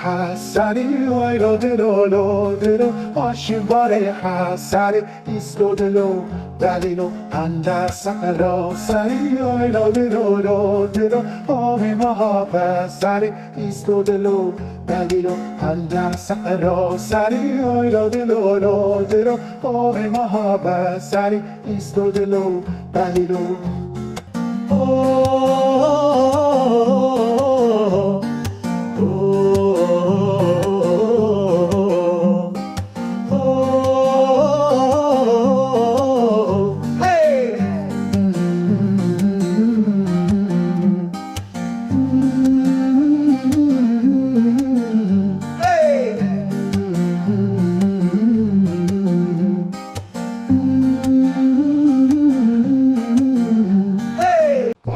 حسنی ویلو دلو لو دلو ماشین باره حسنی ایستو دلو دلیلو اندر سقرا سری ویلو دلو لو دلو آمی محبت سری ایستو دلو دلیلو اندر سقرا سری ویلو دلو لو دلو آمی محبت سری ایستو دلو دلیلو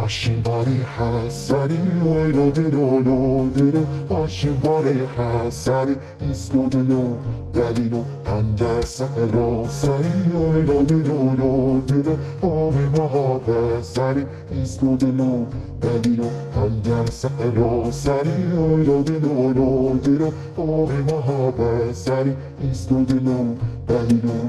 ماشین باری حسنی ویلو دلو لو دلو ماشین باری حسنی ایستو دلو دلیلو اندر سقرا سری ویلو دلو لو دلو آمی محبت سری ایستو دلو دلیلو اندر سقرا سری ویلو دلو لو دلو آمی محبت سری ایستو دلو دلیلو